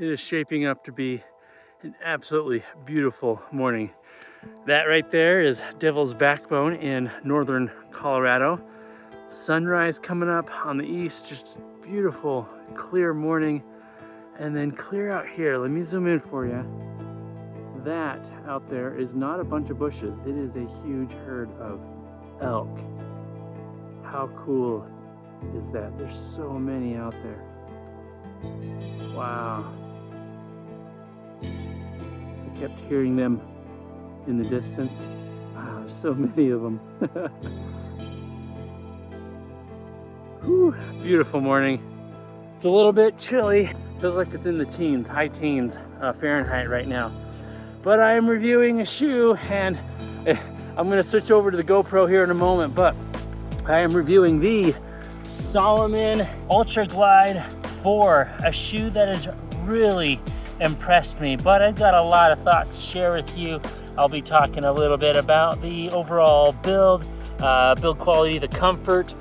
It is shaping up to be an absolutely beautiful morning. That right there is Devil's Backbone in northern Colorado. Sunrise coming up on the east, just beautiful, clear morning. And then clear out here, let me zoom in for you. That out there is not a bunch of bushes, it is a huge herd of elk. How cool is that? There's so many out there. Wow. I kept hearing them in the distance. Wow, there's so many of them. Whew, beautiful morning. It's a little bit chilly. Feels like it's in the teens, high teens Fahrenheit right now. But I am reviewing a shoe, and I'm gonna switch over to the GoPro here in a moment, but I am reviewing the Salomon Ultra Glide 4, a shoe that has really impressed me, but I've got a lot of thoughts to share with you. I'll be talking a little bit about the overall build quality, the comfort,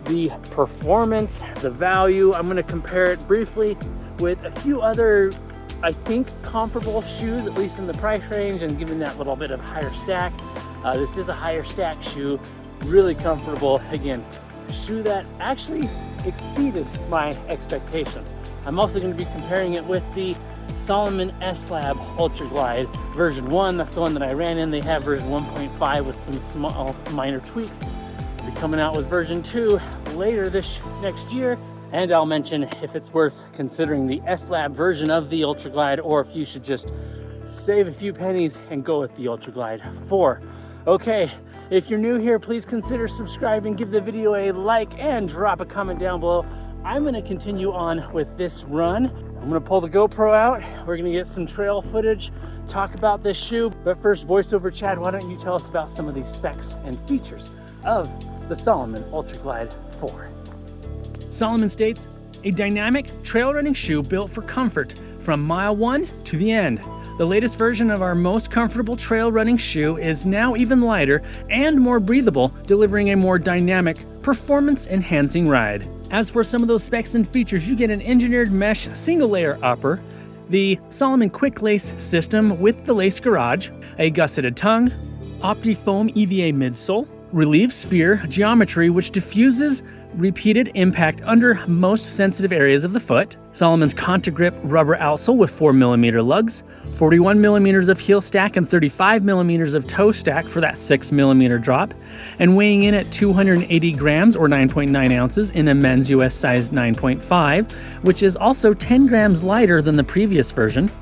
the performance, the value. I'm gonna compare it briefly with a few other, I think, comparable shoes, at least in the price range, and given that little bit of higher stack. This is a higher stack shoe, really comfortable. Again, a shoe that actually exceeded my expectations. I'm also going to be comparing it with the Salomon S-Lab Ultra Glide version 1. That's the one that I ran in. They have version 1.5 with some small minor tweaks. I'll be coming out with version 2 later this next year. And I'll mention if it's worth considering the S-Lab version of the Ultra Glide, or if you should just save a few pennies and go with the Ultra Glide 4. Okay, if you're new here, please consider subscribing, give the video a like, and drop a comment down below. I'm gonna continue on with this run. I'm gonna pull the GoPro out. We're gonna get some trail footage, talk about this shoe. But first, voiceover Chad, why don't you tell us about some of these specs and features of the Salomon Ultra Glide 4. Salomon states, a dynamic trail running shoe built for comfort from mile 1 to the end. The latest version of our most comfortable trail running shoe is now even lighter and more breathable, delivering a more dynamic, performance-enhancing ride. As for some of those specs and features, you get an engineered mesh single-layer upper, the Salomon Quick Lace system with the lace garage, a gusseted tongue, OptiFoam EVA midsole, relief sphere geometry which diffuses repeated impact under most sensitive areas of the foot, Salomon's Contagrip rubber outsole with 4mm lugs, 41mm of heel stack and 35mm of toe stack for that 6mm drop, and weighing in at 280 grams or 9.9 ounces in a men's US size 9.5, which is also 10 grams lighter than the previous version,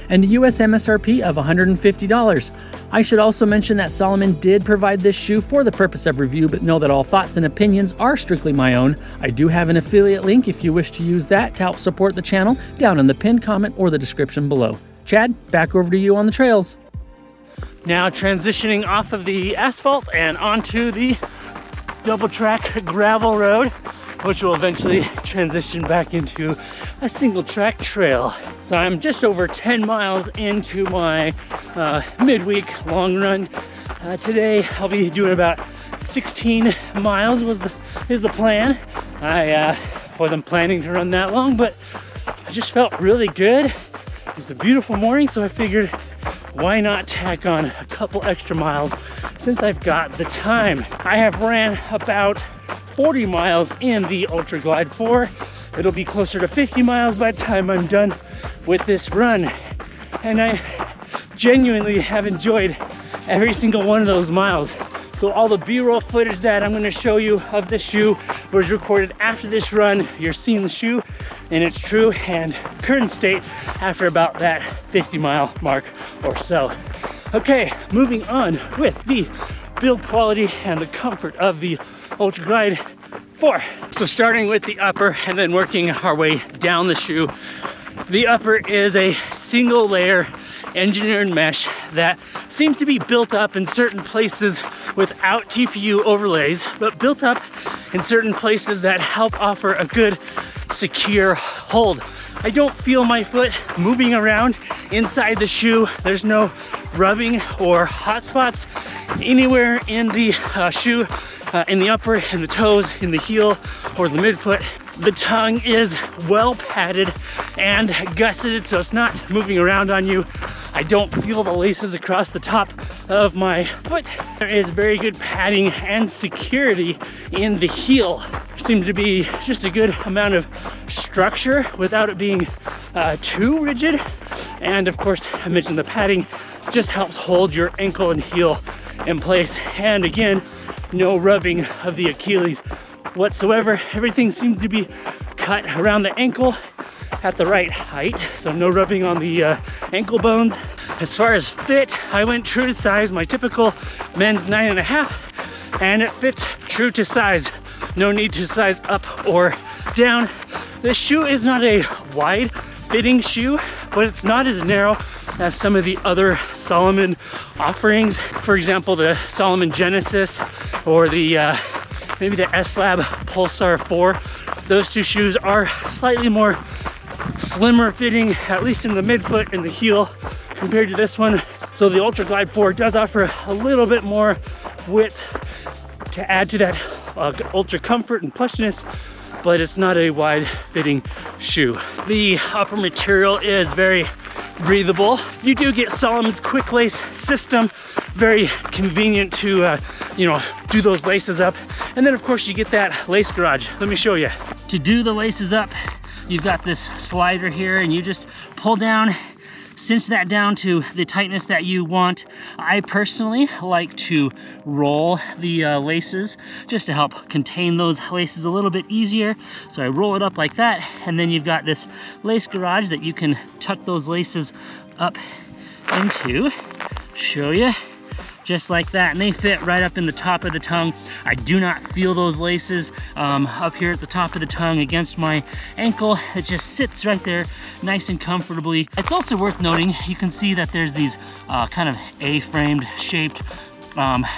and a US MSRP of $150. I should also mention that Salomon did provide this shoe for the purpose of review, but know that all thoughts and opinions are strictly my own. I do have an affiliate link if you wish to use that to help support the channel down in the pinned comment or the description below. Chad, back over to you on the trails. Now transitioning off of the asphalt and onto the double track gravel road, which will eventually transition back into a single track trail. So I'm just over 10 miles into my midweek long run. Today I'll be doing about 16 miles is the plan. I wasn't planning to run that long, but I just felt really good. It's a beautiful morning, so I figured why not tack on a couple extra miles since I've got the time. I have ran about 40 miles in the Ultra Glide 4. It'll be closer to 50 miles by the time I'm done with this run. And I genuinely have enjoyed every single one of those miles. So all the B-roll footage that I'm gonna show you of this shoe was recorded after this run. You're seeing the shoe in its true and current state after about that 50-mile mark or so. Okay, moving on with the build quality and the comfort of the Ultra Glide 4. So starting with the upper and then working our way down the shoe. The upper is a single layer engineered mesh that seems to be built up in certain places without TPU overlays, but built up in certain places that help offer a good secure hold. I don't feel my foot moving around inside the shoe. There's no rubbing or hot spots anywhere in the shoe, in the upper, in the toes, in the heel, or the midfoot. The tongue is well padded and gusseted, so it's not moving around on you. I don't feel the laces across the top of my foot. There is very good padding and security in the heel. There seems to be just a good amount of structure without it being too rigid. And of course, I mentioned the padding just helps hold your ankle and heel in place. And again, no rubbing of the Achilles whatsoever. Everything seems to be cut around the ankle at the right height, so no rubbing on the ankle bones. As far as fit, I went true to size, my typical men's 9.5, and it fits true to size. No need to size up or down. This shoe is not a wide fitting shoe, but it's not as narrow as some of the other Salomon offerings. For example, the Salomon Genesis or the maybe the S-Lab Pulsar 4. Those two shoes are slightly more slimmer fitting, at least in the midfoot and the heel, compared to this one. So the Ultra Glide 4 does offer a little bit more width to add to that ultra comfort and plushness, but it's not a wide fitting shoe. The upper material is very breathable. You do get Salomon's quick lace system, very convenient to do those laces up. And then of course you get that lace garage. Let me show you. To do the laces up, you've got this slider here, and you just pull down, cinch that down to the tightness that you want. I personally like to roll the laces just to help contain those laces a little bit easier. So I roll it up like that, and then you've got this lace garage that you can tuck those laces up into. Show you. Just like that, and they fit right up in the top of the tongue. I do not feel those laces up here at the top of the tongue against my ankle. It just sits right there nice and comfortably. It's also worth noting, you can see that there's these kind of A-framed shaped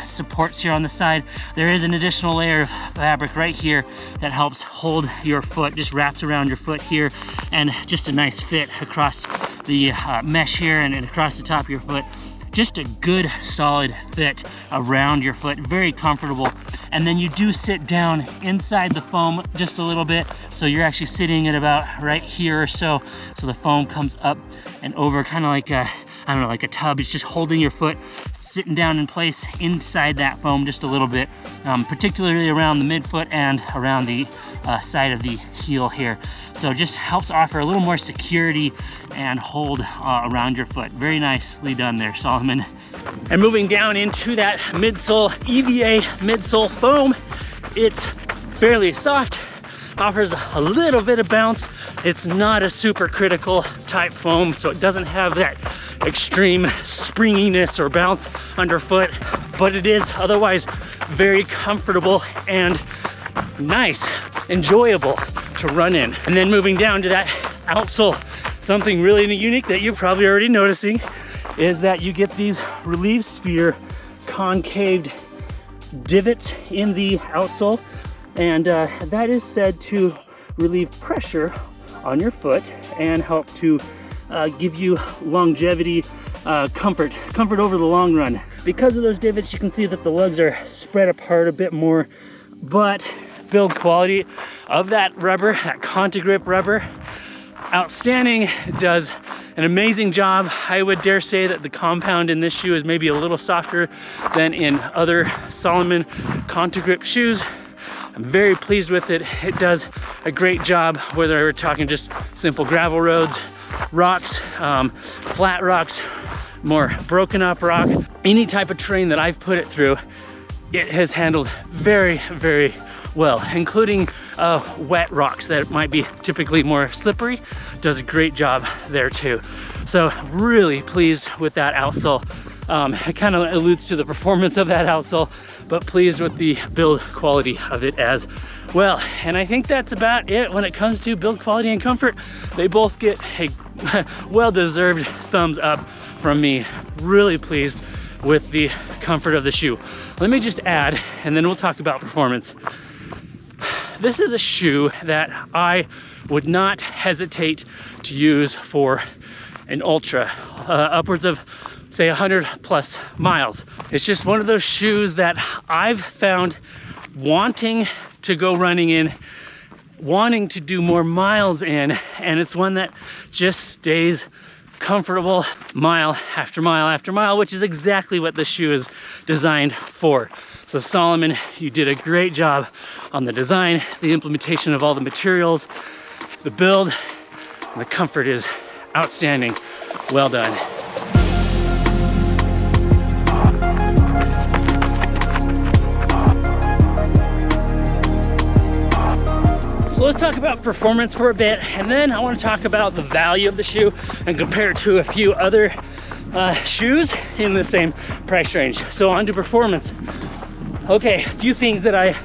supports here on the side. There is an additional layer of fabric right here that helps hold your foot, just wraps around your foot here, and just a nice fit across the mesh here and across the top of your foot. Just a good solid fit around your foot, very comfortable. And then you do sit down inside the foam just a little bit, so you're actually sitting at about right here or so. So the foam comes up and over, kind of like a, I don't know, like a tub. It's just holding your foot, sitting down in place inside that foam just a little bit, particularly around the midfoot and around the side of the heel here. So it just helps offer a little more security and hold around your foot. Very nicely done there, Salomon. And moving down into that midsole, EVA midsole foam, it's fairly soft, offers a little bit of bounce. It's not a super critical type foam, so it doesn't have that extreme springiness or bounce underfoot, but it is otherwise very comfortable and nice, enjoyable to run in. And then moving down to that outsole, something really unique that you're probably already noticing is that you get these relief sphere concaved divots in the outsole, and that is said to relieve pressure on your foot and help to give you longevity, comfort over the long run. Because of those divots, you can see that the lugs are spread apart a bit more, but build quality of that rubber, that Conti-Grip rubber, outstanding. It does an amazing job. I would dare say that the compound in this shoe is maybe a little softer than in other Salomon Conti-Grip shoes. I'm very pleased with it. It does a great job, whether we're talking just simple gravel roads, rocks, flat rocks, more broken up rock, any type of terrain that I've put it through, it has handled very, very well, including wet rocks that might be typically more slippery. Does a great job there too. So really pleased with that outsole. It kind of alludes to the performance of that outsole, but pleased with the build quality of it as well. And I think that's about it when it comes to build quality and comfort. They both get a well-deserved thumbs up from me. Really pleased with the comfort of the shoe. Let me just add, and then we'll talk about performance. This is a shoe that I would not hesitate to use for an ultra, upwards of say 100 plus miles. It's just one of those shoes that I've found wanting to go running in wanting to do more miles in, and it's one that just stays comfortable mile after mile after mile, which is exactly what the shoe is designed for. So Salomon, you did a great job on the design, the implementation of all the materials, the build, and the comfort is outstanding. Well done. So let's talk about performance for a bit, and then I want to talk about the value of the shoe and compare it to a few other shoes in the same price range. So on to performance. Okay, a few things that I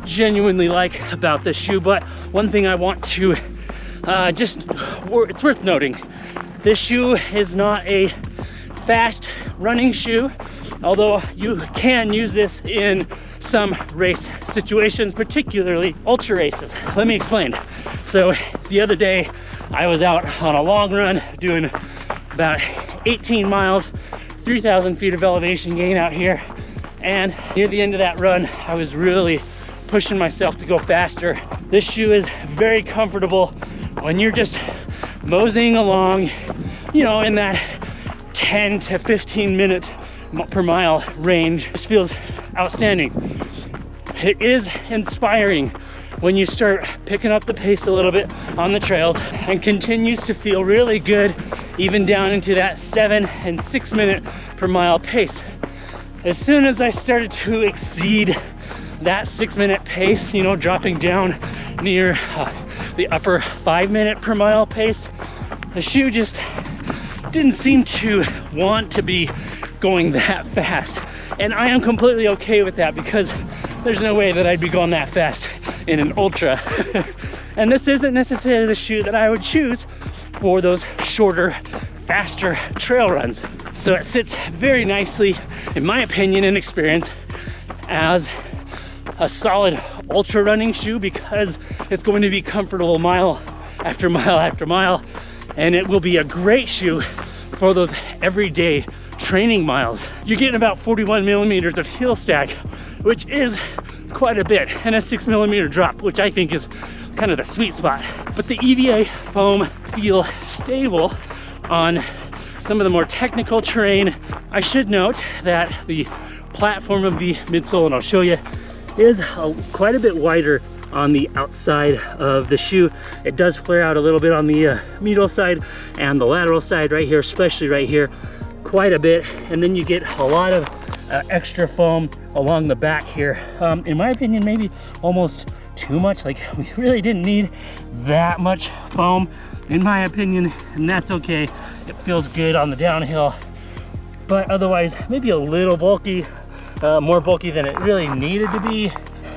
genuinely like about this shoe, but one thing I want to it's worth noting. This shoe is not a fast running shoe, although you can use this in some race situations, particularly ultra races. Let me explain. So the other day I was out on a long run doing about 18 miles, 3,000 feet of elevation gain out here. And near the end of that run, I was really pushing myself to go faster. This shoe is very comfortable when you're just moseying along, you know, in that 10 to 15 minute per mile range. This feels outstanding. It is inspiring when you start picking up the pace a little bit on the trails, and continues to feel really good even down into that 7 and 6 minute per mile pace. As soon as I started to exceed that 6 minute pace, you know, dropping down near the upper 5 minute per mile pace, the shoe just didn't seem to want to be going that fast. And I am completely okay with that, because there's no way that I'd be going that fast in an ultra. And this isn't necessarily the shoe that I would choose for those shorter, faster trail runs. So it sits very nicely, in my opinion and experience, as a solid ultra running shoe, because it's going to be comfortable mile after mile after mile. And it will be a great shoe for those everyday training miles. You're getting about 41 millimeters of heel stack, which is quite a bit, and a 6 millimeter drop, which I think is kind of the sweet spot. But the EVA foam feel stable on some of the more technical terrain. I should note that the platform of the midsole, and I'll show you, is quite a bit wider on the outside of the shoe. It does flare out a little bit on the medial side and the lateral side right here, especially right here, quite a bit. And then you get a lot of extra foam along the back here. In my opinion, maybe almost too much. Like, we really didn't need that much foam, in my opinion, and that's okay. It feels good on the downhill, but otherwise maybe a little bulky, more bulky than it really needed to be.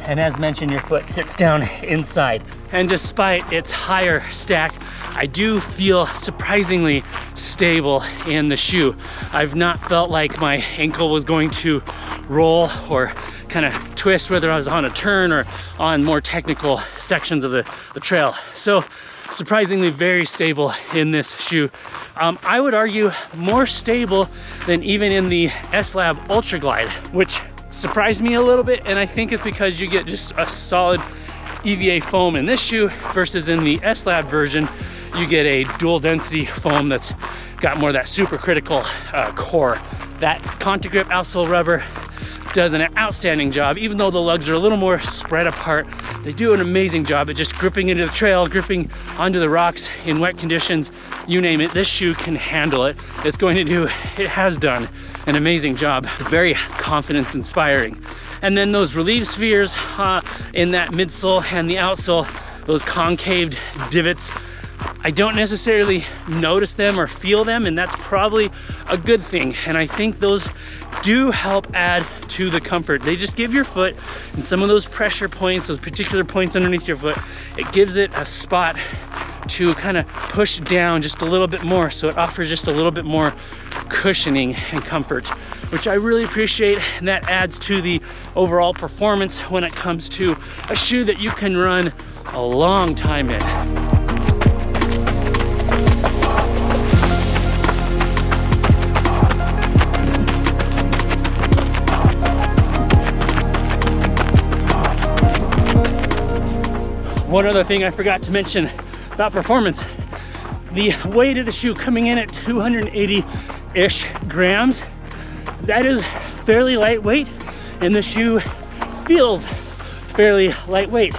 And as mentioned, your foot sits down inside. And despite its higher stack, I do feel surprisingly stable in the shoe. I've not felt like my ankle was going to roll or kind of twist, whether I was on a turn or on more technical sections of the trail. So surprisingly very stable in this shoe. I would argue more stable than even in the S-Lab Ultra Glide, which surprised me a little bit, and I think it's because you get just a solid EVA foam in this shoe versus in the S-Lab version you get a dual density foam that's got more of that supercritical core. That Contagrip outsole rubber does an outstanding job. Even though the lugs are a little more spread apart, they do an amazing job at just gripping into the trail, gripping onto the rocks in wet conditions, you name it. This shoe can handle it. It's going to do, it has done an amazing job. It's very confidence inspiring. And then those relief spheres in that midsole and the outsole, those concaved divots, I don't necessarily notice them or feel them, and that's probably a good thing. And I think those do help add to the comfort. They just give your foot, and some of those pressure points, those particular points underneath your foot, it gives it a spot to kind of push down just a little bit more, so it offers just a little bit more cushioning and comfort, which I really appreciate, and that adds to the overall performance when it comes to a shoe that you can run a long time in. One other thing I forgot to mention about performance, the weight of the shoe coming in at 280-ish grams, that is fairly lightweight, and the shoe feels fairly lightweight.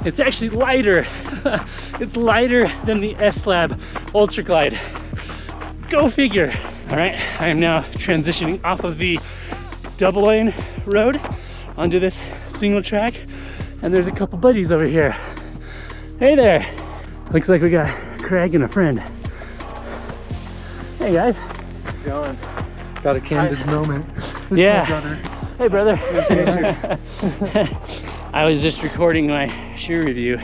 It's actually lighter. It's lighter than the S-Lab Ultra Glide. Go figure. All right, I am now transitioning off of the double lane road onto this single track, and there's a couple buddies over here. Hey there. Looks like we got Craig and a friend. Hey guys. How's it going? Got a candid moment. This Yeah. is my brother. Hey brother. I was just recording my shoe review,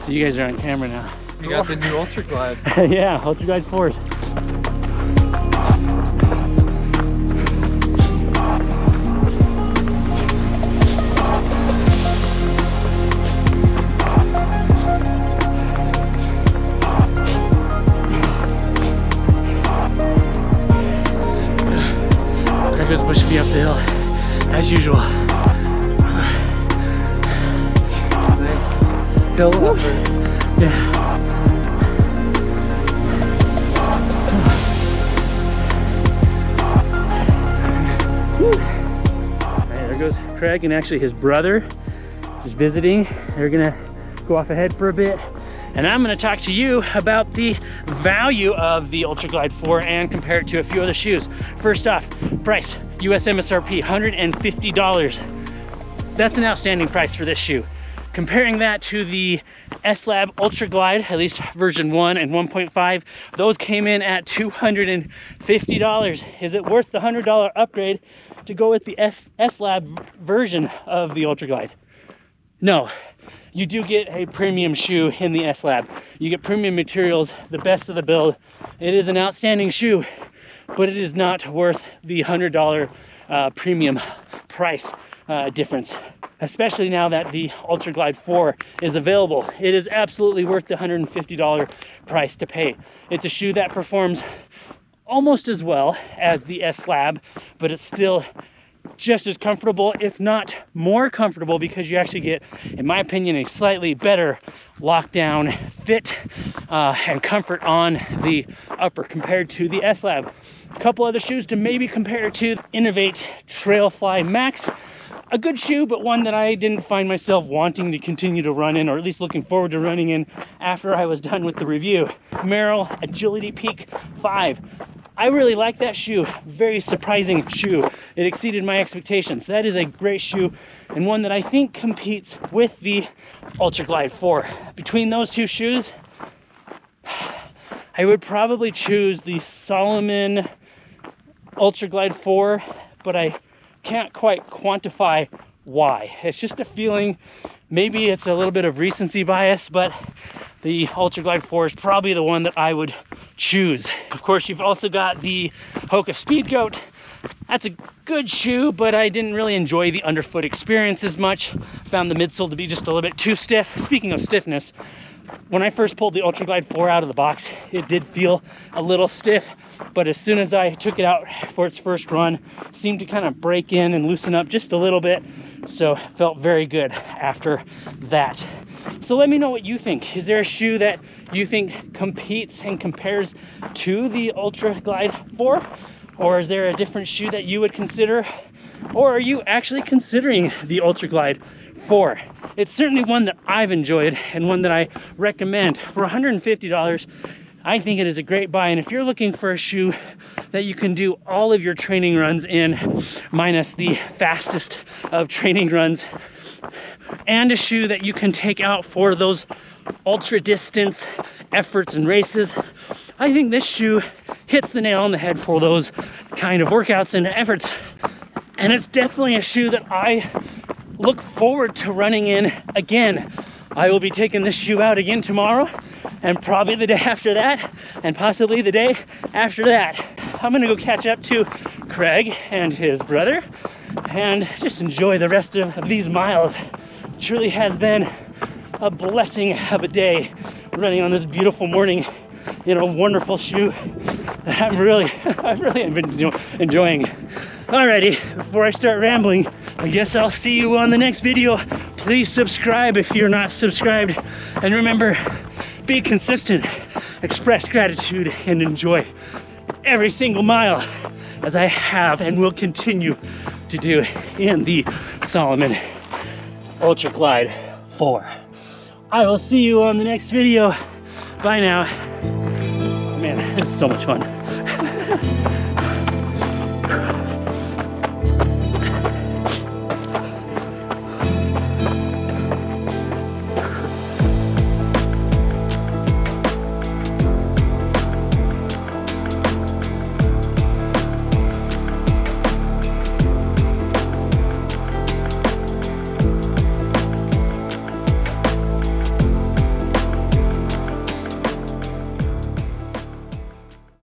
so you guys are on camera now. You got the new Ultra Glide. Yeah, Ultra Glide 4s. Craig was pushing me up the hill, as usual. Nice. Hill upper. Yeah. Right, there goes Craig and actually his brother is visiting. They're gonna go off ahead for a bit. And I'm gonna talk to you about the value of the Ultra Glide 4 and compare it to a few other shoes. First off, price, US MSRP, $150. That's an outstanding price for this shoe. Comparing that to the S-Lab Ultra Glide, at least version 1 and 1.5, those came in at $250. Is it worth the $100 upgrade to go with the S-Lab version of the Ultra Glide? No. You do get a premium shoe in the S-Lab. You get premium materials, the best of the build. It is an outstanding shoe, but it is not worth the $100 premium price difference, especially now that the Ultra Glide 4 is available. It is absolutely worth the $150 price to pay. It's a shoe that performs almost as well as the S-Lab, but it's still just as comfortable, if not more comfortable, because you actually get, in my opinion, a slightly better lockdown fit and comfort on the upper compared to the S-Lab. A couple other shoes to maybe compare to: Innovate Trailfly Max. A good shoe, but one that I didn't find myself wanting to continue to run in, or at least looking forward to running in after I was done with the review. Merrell Agility Peak 5. I really like that shoe. Very surprising shoe. It exceeded my expectations. That is a great shoe, and one that I think competes with the Ultra Glide 4. Between those two shoes, I would probably choose the Salomon Ultra Glide 4, but I can't quite quantify why. It's just a feeling. Maybe it's a little bit of recency bias, but the Ultra Glide 4 is probably the one that I would choose. Of course, you've also got the Hoka Speed Goat. That's a good shoe, but I didn't really enjoy the underfoot experience as much. Found the midsole to be just a little bit too stiff. Speaking of stiffness, when I first pulled the Ultra Glide 4 out of the box, it did feel a little stiff, but as soon as I took it out for its first run, it seemed to kind of break in and loosen up just a little bit, so felt very good after that. So let me know what you think. Is there a shoe that you think competes and compares to the Ultra Glide 4? Or is there a different shoe that you would consider? Or are you actually considering the Ultra Glide 4? It's certainly one that I've enjoyed and one that I recommend. For $150, I think it is a great buy. And if you're looking for a shoe that you can do all of your training runs in, minus the fastest of training runs, and a shoe that you can take out for those ultra distance efforts and races, I think this shoe hits the nail on the head for those kind of workouts and efforts. And it's definitely a shoe that I look forward to running in again. I will be taking this shoe out again tomorrow, and probably the day after that, and possibly the day after that. I'm gonna go catch up to Craig and his brother and just enjoy the rest of these miles. It truly has been a blessing of a day running on this beautiful morning in a wonderful shoe that I've really been enjoying. Alrighty, before I start rambling, I guess I'll see you on the next video. Please subscribe if you're not subscribed. And remember, be consistent, express gratitude, and enjoy every single mile as I have and will continue to do in the Salomon Ultra Glide 4. I will see you on the next video. Bye now. Man, this is so much fun.